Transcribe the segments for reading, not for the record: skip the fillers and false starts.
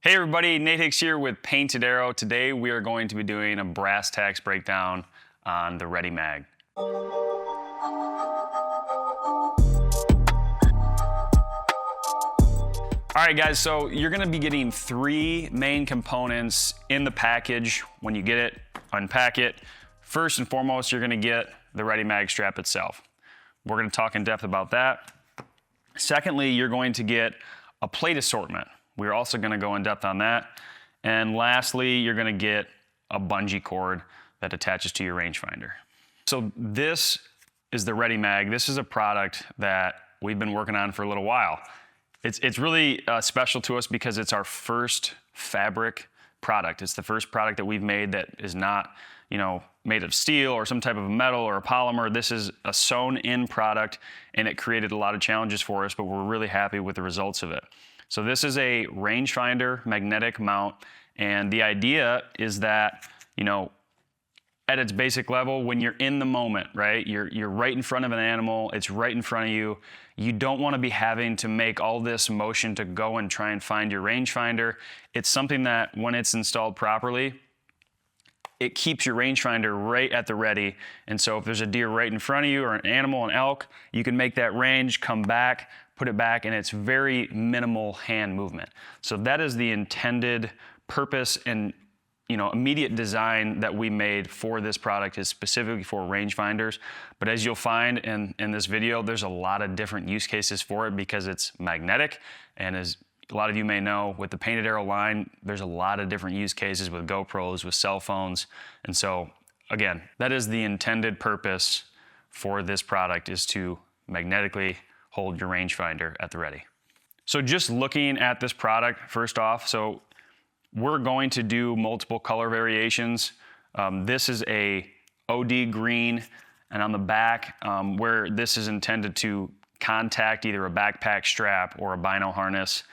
Hey everybody, Nate Hicks here with Painted Arrow. Today we are going to be doing a brass tacks breakdown on the Ready Mag. All right guys, so you're gonna be getting three main components in the package when you get it, unpack it. First and foremost, you're gonna get the Ready Mag strap itself. We're gonna talk in depth about that. Secondly, you're going to get a plate assortment. We're also gonna go in depth on that. And lastly, you're gonna get a bungee cord that attaches to your rangefinder. So this is the Ready Mag. This is a product that we've been working on for a little while. It's really special to us because it's our first fabric product. It's the first product that we've made that is not, made of steel or some type of metal or a polymer. This is a sewn-in product, and it created a lot of challenges for us, but we're really happy with the results of it. So this is a rangefinder magnetic mount, and the idea is that, at its basic level, when you're in the moment, right? You're right in front of an animal, it's right in front of you. You don't want to be having to make all this motion to go and try and find your rangefinder. It's something that when it's installed properly, it keeps your rangefinder right at the ready. And so if there's a deer right in front of you or an animal, an elk, you can make that range, come back, put it back, and it's very minimal hand movement. So that is the intended purpose and immediate design that we made for this product is specifically for rangefinders. But as you'll find in this video, there's a lot of different use cases for it because it's magnetic. And as a lot of you may know, with the Painted Arrow line, there's a lot of different use cases with GoPros, with cell phones. And so again, that is the intended purpose for this product, is to magnetically hold your rangefinder at the ready. So just looking at this product, first off, so we're going to do multiple color variations. This is a OD green, and on the back, where this is intended to contact either a backpack strap or a bino harness,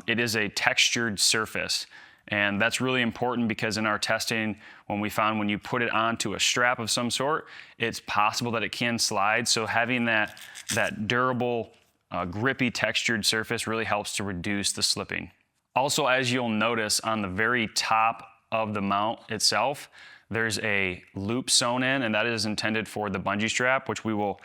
it is a textured surface. And that's really important because in our testing, when you put it onto a strap of some sort, it's possible that it can slide. So having that durable, grippy textured surface really helps to reduce the slipping. Also, as you'll notice on the very top of the mount itself, there's a loop sewn in, and that is intended for the bungee strap, which we will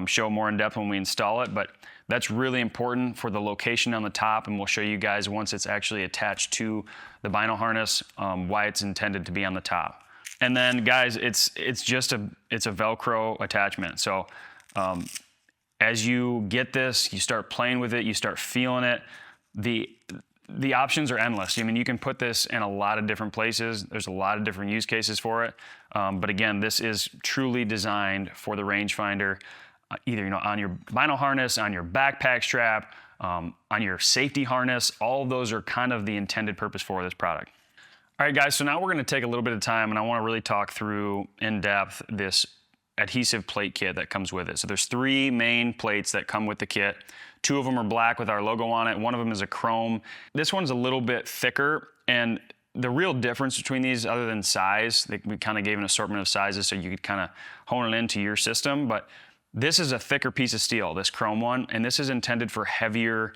show more in depth when we install it. But that's really important for the location on the top, and we'll show you guys once it's actually attached to the bino harness, why it's intended to be on the top. And then guys, it's a Velcro attachment. So as you get this, you start playing with it, you start feeling it, the options are endless. I mean, you can put this in a lot of different places. There's a lot of different use cases for it. But again, this is truly designed for the rangefinder, either on your bino harness, on your backpack strap, on your safety harness. All of those are kind of the intended purpose for this product. All right, guys, so now we're gonna take a little bit of time, and I wanna really talk through in depth this adhesive plate kit that comes with it. So there's three main plates that come with the kit. Two of them are black with our logo on it. One of them is a chrome. This one's a little bit thicker, and the real difference between these, other than size, we kind of gave an assortment of sizes so you could kind of hone it into your system, but this is a thicker piece of steel, this chrome one, and this is intended for heavier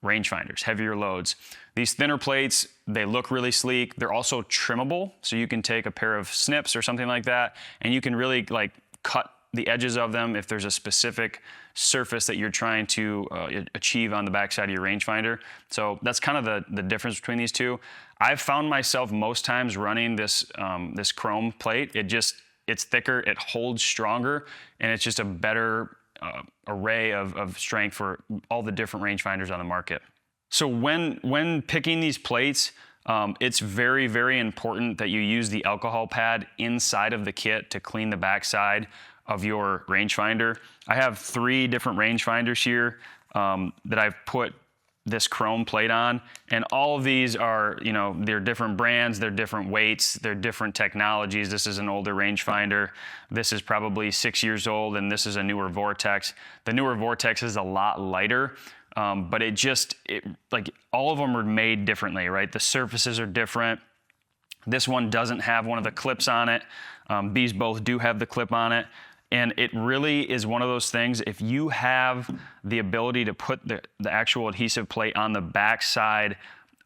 rangefinders, heavier loads. These thinner plates, they look really sleek. They're also trimmable, so you can take a pair of snips or something like that, and you can really cut the edges of them if there's a specific surface that you're trying to achieve on the backside of your rangefinder. So that's kind of the difference between these two. I've found myself most times running this chrome plate. It's thicker, it holds stronger, and it's just a better array of strength for all the different rangefinders on the market. So when picking these plates, it's very, very important that you use the alcohol pad inside of the kit to clean the backside of your rangefinder. I have three different rangefinders here that I've put this chrome plate on, and all of these are, they're different brands, they're different weights, they're different technologies. This is an older rangefinder. This is probably 6 years old, and this is a newer Vortex. The newer Vortex is a lot lighter, but all of them are made differently, right? The surfaces are different. This one doesn't have one of the clips on it. These both do have the clip on it. And it really is one of those things, if you have the ability to put the actual adhesive plate on the back side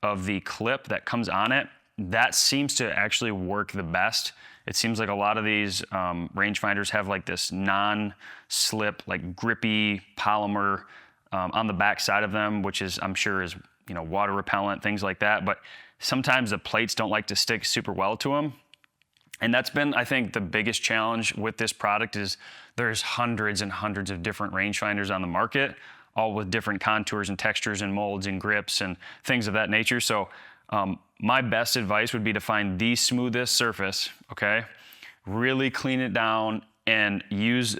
of the clip that comes on it, that seems to actually work the best. It seems like a lot of these rangefinders have like this non-slip, like grippy polymer on the back side of them, which is, I'm sure is, you know, water repellent, things like that. But sometimes the plates don't like to stick super well to them. And that's been, I think, the biggest challenge with this product is there's hundreds and hundreds of different rangefinders on the market, all with different contours and textures and molds and grips and things of that nature. So my best advice would be to find the smoothest surface, okay? Really clean it down and use,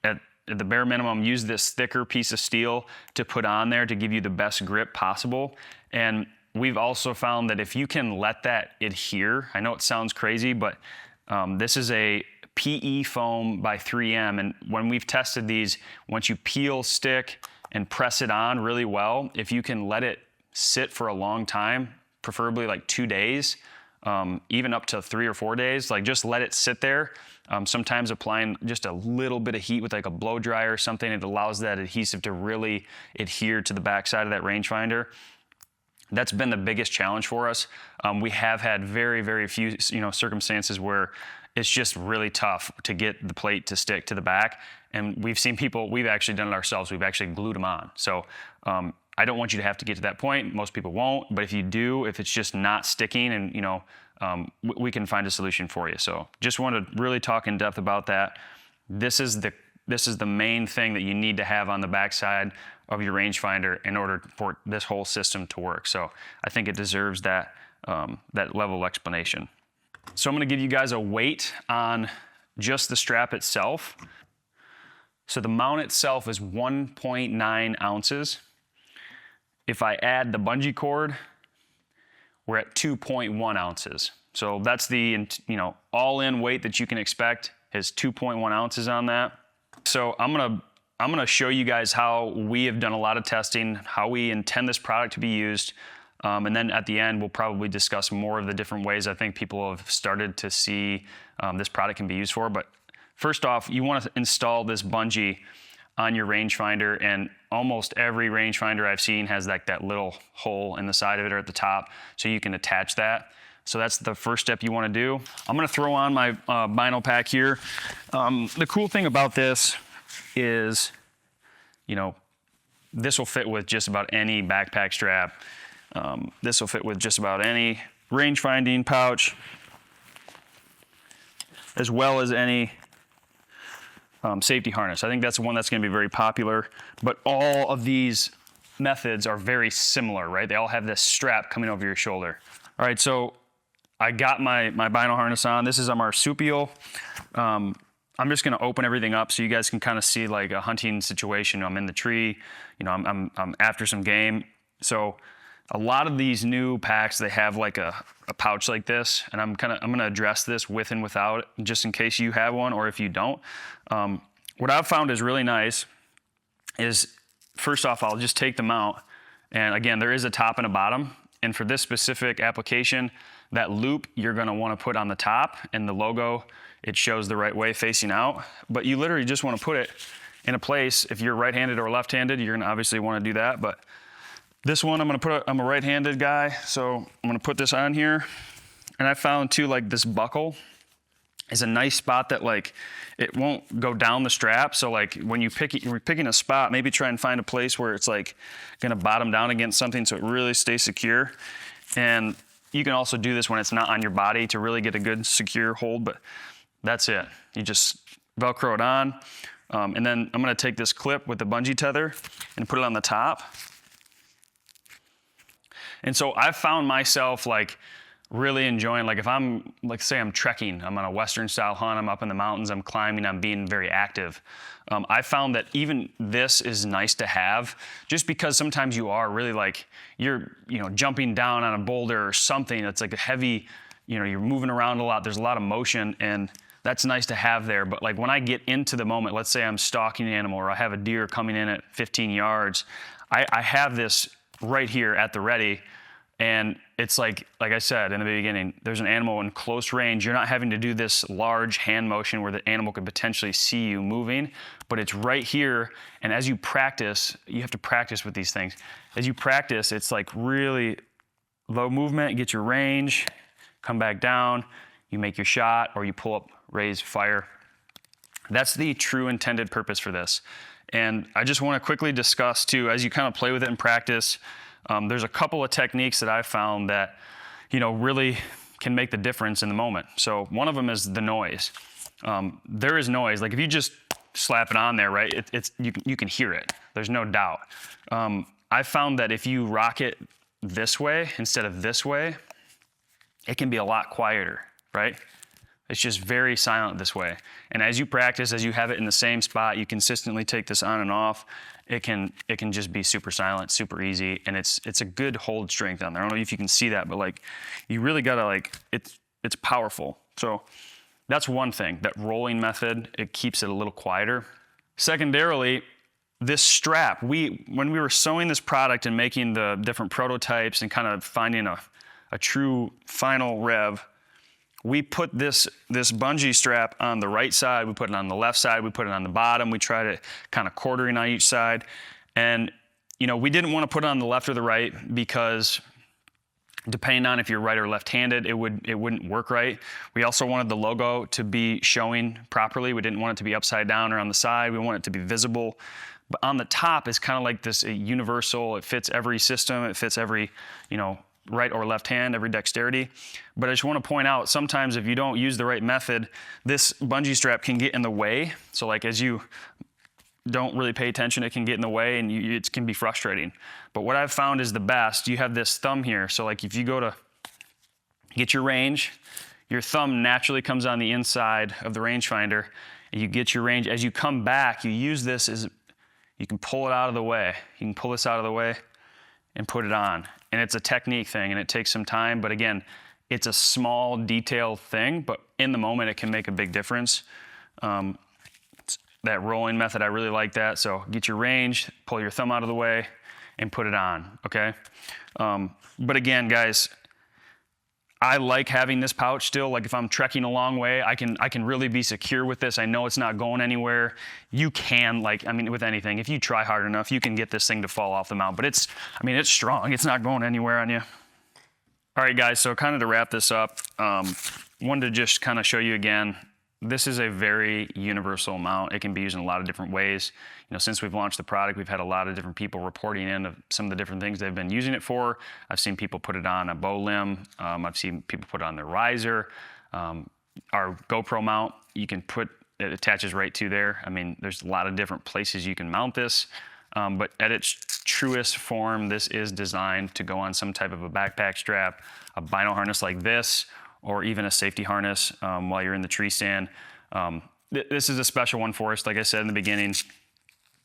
at the bare minimum, use this thicker piece of steel to put on there to give you the best grip possible. And we've also found that if you can let that adhere, I know it sounds crazy, but this is a PE foam by 3M. And when we've tested these, once you peel, stick, and press it on really well, if you can let it sit for a long time, preferably like 2 days, even up to 3 or 4 days, like just let it sit there. Sometimes applying just a little bit of heat with like a blow dryer or something, it allows that adhesive to really adhere to the backside of that rangefinder. That's been the biggest challenge for us. We have had very, very few, circumstances where it's just really tough to get the plate to stick to the back. And we've seen people, we've actually done it ourselves. We've actually glued them on. So I don't want you to have to get to that point. Most people won't, but if you do, if it's just not sticking, and we can find a solution for you. So just want to really talk in depth about that. This is the main thing that you need to have on the backside of your rangefinder in order for this whole system to work. So I think it deserves that level of explanation. So I'm going to give you guys a weight on just the strap itself. So the mount itself is 1.9 ounces. If I add the bungee cord, we're at 2.1 ounces. So that's the all-in weight that you can expect is 2.1 ounces on that. So I'm gonna show you guys how we have done a lot of testing, how we intend this product to be used, and then at the end we'll probably discuss more of the different ways I think people have started to see this product can be used for. But first off, you want to install this bungee on your rangefinder, and almost every rangefinder I've seen has like that little hole in the side of it or at the top, so you can attach that. So that's the first step you want to do. I'm going to throw on my vinyl pack here. The cool thing about this is, this will fit with just about any backpack strap. This will fit with just about any range-finding pouch, as well as any safety harness. I think that's the one that's going to be very popular, but all of these methods are very similar, right? They all have this strap coming over your shoulder. All right, so I got my vinyl harness on. This is a marsupial. I'm just gonna open everything up so you guys can kind of see like a hunting situation. I'm in the tree, I'm after some game. So a lot of these new packs, they have like a pouch like this, and I'm gonna address this with and without, just in case you have one or if you don't. What I've found is really nice is, first off, I'll just take the mount, and again, there is a top and a bottom, and for this specific application, that loop you're gonna wanna put on the top, and the logo, it shows the right way facing out, but you literally just wanna put it in a place. If you're right-handed or left-handed, you're gonna obviously wanna do that, but this one, I'm a right-handed guy, so I'm gonna put this on here, and I found too, like this buckle is a nice spot that like, it won't go down the strap, so like when you're picking a spot, maybe try and find a place where it's like gonna bottom down against something so it really stays secure. And you can also do this when it's not on your body to really get a good secure hold, but that's it. You just Velcro it on, and then I'm gonna take this clip with the bungee tether and put it on the top. And so I've found myself like really enjoying, like if I'm, like say I'm trekking, I'm on a Western style hunt, I'm up in the mountains, I'm climbing, I'm being very active. I found that even this is nice to have, just because sometimes you are really like, you're jumping down on a boulder or something that's like a heavy, you're moving around a lot, there's a lot of motion, and that's nice to have there. But like when I get into the moment, let's say I'm stalking an animal or I have a deer coming in at 15 yards, I have this right here at the ready. And it's like I said in the beginning, there's an animal in close range. You're not having to do this large hand motion where the animal could potentially see you moving, but it's right here. And as you practice, you have to practice with these things. As you practice, it's like really low movement, get your range, come back down, you make your shot, or you pull up, raise, fire. That's the true intended purpose for this. And I just want to quickly discuss too, as you kind of play with it in practice, there's a couple of techniques that I've found that, you know, really can make the difference in the moment. So one of them is the noise. There is noise. Like if you just slap it on there, right, you can hear it. There's no doubt. I found that if you rock it this way instead of this way, it can be a lot quieter, right? It's just very silent this way. And as you practice, as you have it in the same spot, you consistently take this on and off, it can just be super silent, super easy, and it's a good hold strength on there. I don't know if you can see that, but like you really gotta like, it's powerful. So that's one thing, that rolling method, it keeps it a little quieter. Secondarily, this strap, when we were sewing this product and making the different prototypes and kind of finding a true final rev, we put this bungee strap on the right side, we put it on the left side, we put it on the bottom, we tried it kind of quartering on each side. And, you know, we didn't want to put it on the left or the right because depending on if you're right or left-handed, it wouldn't work right. We also wanted the logo to be showing properly. We didn't want it to be upside down or on the side. We want it to be visible. But on the top is kind of like this universal, it fits every system, it fits every, you know, right or left hand, every dexterity. But I just want to point out, sometimes if you don't use the right method, this bungee strap can get in the way. So like as you don't really pay attention, it can get in the way and it can be frustrating. But what I've found is the best, you have this thumb here. So like if you go to get your range, your thumb naturally comes on the inside of the rangefinder and you get your range. As you come back, you use this as, you can pull it out of the way. You can pull this out of the way and put it on. And it's a technique thing and it takes some time, but again, it's a small detailed thing, but in the moment it can make a big difference. That rolling method, I really like that. So get your range, pull your thumb out of the way and put it on, okay? But again, guys, I like having this pouch still. Like if I'm trekking a long way, I can really be secure with this. I know it's not going anywhere. You can, like, I mean, with anything, if you try hard enough, you can get this thing to fall off the mount, but it's strong. It's not going anywhere on you. All right, guys, so kind of to wrap this up, wanted to just kind of show you again, this is a very universal mount. It can be used in a lot of different ways. You know, since we've launched the product, we've had a lot of different people reporting in of some of the different things they've been using it for. I've seen people put it on a bow limb. I've seen people put it on their riser. Our GoPro mount, you can put, it attaches right to there. I mean, there's a lot of different places you can mount this. But at its truest form, this is designed to go on some type of a backpack strap, a bino harness like this, or even a safety harness while you're in the tree stand. This is a special one for us. Like I said in the beginning,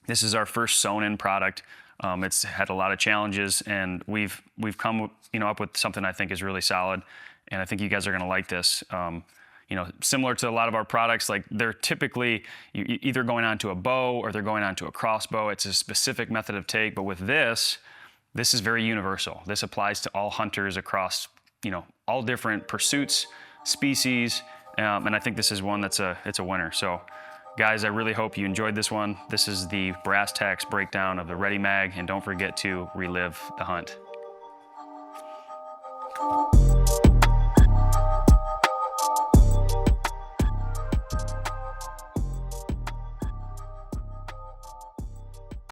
this is our first sewn-in product. It's had a lot of challenges, and we've come up with something I think is really solid, and I think you guys are gonna like this. You know, similar to a lot of our products, like they're typically either going onto a bow or they're going onto a crossbow. It's a specific method of take, but with this is very universal. This applies to all hunters across, you know, all different pursuits, species, and I think this is one it's a winner. So guys, I really hope you enjoyed this one. This is the brass tacks breakdown of the Ready Mag, and don't forget to relive the hunt.